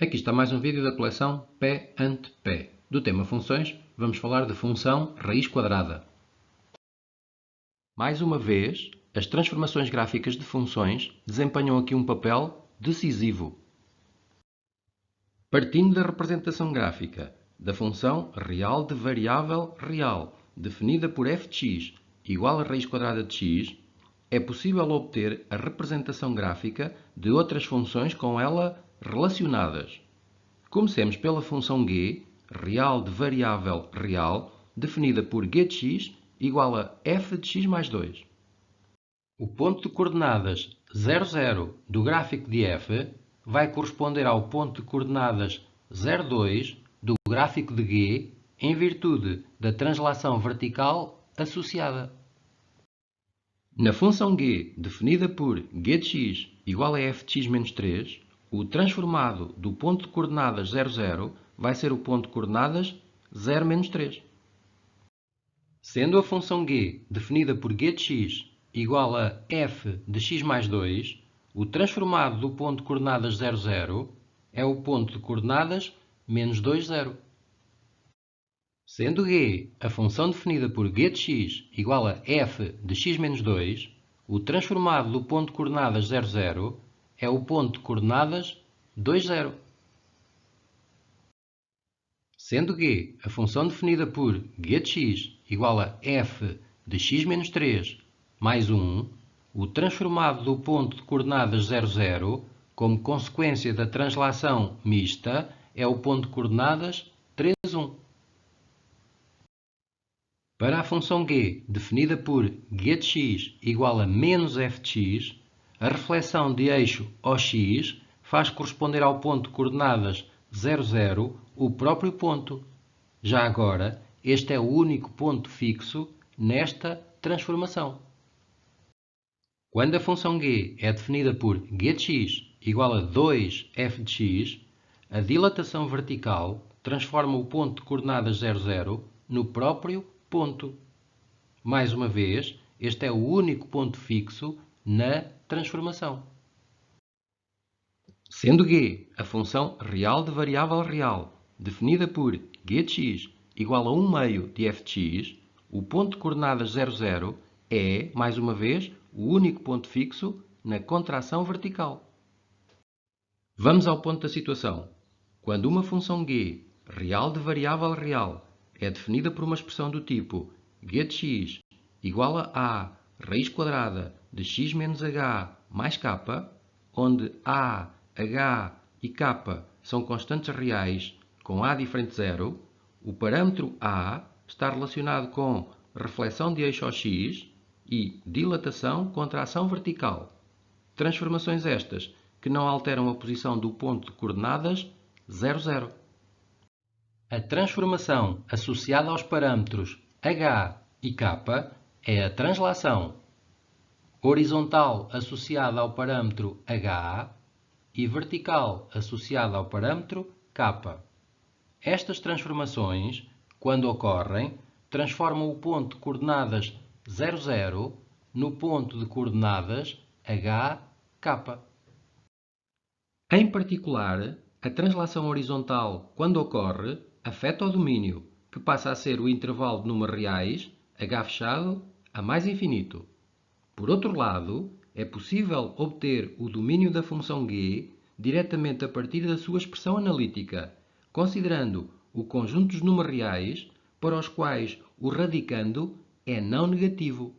Aqui está mais um vídeo da coleção Pé ante Pé. Do tema funções, vamos falar de função raiz quadrada. Mais uma vez, as transformações gráficas de funções desempenham aqui um papel decisivo. Partindo da representação gráfica da função real de variável real, definida por f de x igual a raiz quadrada de x, é possível obter a representação gráfica de outras funções com ela relacionadas. Comecemos pela função g, real de variável real, definida por g de x igual a f de x mais 2. O ponto de coordenadas 0, 0 do gráfico de f vai corresponder ao ponto de coordenadas 0, 2 do gráfico de g em virtude da translação vertical associada. Na função g, definida por g de x igual a f de x menos 3, o transformado do ponto de coordenadas 0, 0 vai ser o ponto de coordenadas 0, menos 3. Sendo a função g definida por g de x igual a f de x mais 2, o transformado do ponto de coordenadas 0, 0 é o ponto de coordenadas menos 2, 0. Sendo g a função definida por g de x igual a f de x menos 2, o transformado do ponto de coordenadas 0, 0 é o ponto de coordenadas 2, 0. Sendo g a função definida por g de x igual a f de x menos 3 mais 1, o transformado do ponto de coordenadas 0, 0, como consequência da translação mista, é o ponto de coordenadas 3, 1. Para a função g definida por g de x igual a menos f de x, a reflexão de eixo OX faz corresponder ao ponto de coordenadas 0, 0 o próprio ponto. Já agora, este é o único ponto fixo nesta transformação. Quando a função g é definida por g de x igual a 2f de x, a dilatação vertical transforma o ponto de coordenadas 0, 0 no próprio ponto. Mais uma vez, este é o único ponto fixo na transformação. Sendo g a função real de variável real, definida por g de x igual a 1 meio de f de x, o ponto de coordenadas 0, 0 é, mais uma vez, o único ponto fixo na contração vertical. Vamos ao ponto da situação. Quando uma função g, real de variável real, é definida por uma expressão do tipo g de x igual a raiz quadrada de x menos h mais k, onde a, h e k são constantes reais com a diferente de 0, o parâmetro a está relacionado com reflexão de eixo OX e dilatação contra ação vertical. Transformações estas que não alteram a posição do ponto de coordenadas 0, 0. A transformação associada aos parâmetros h e k é a translação horizontal associada ao parâmetro h e vertical associada ao parâmetro k. Estas transformações, quando ocorrem, transformam o ponto de coordenadas 0, 0 no ponto de coordenadas h, k. Em particular, a translação horizontal, quando ocorre, afeta o domínio, que passa a ser o intervalo de números reais, h fechado, a mais infinito. Por outro lado, é possível obter o domínio da função g diretamente a partir da sua expressão analítica, considerando o conjunto dos números reais para os quais o radicando é não negativo.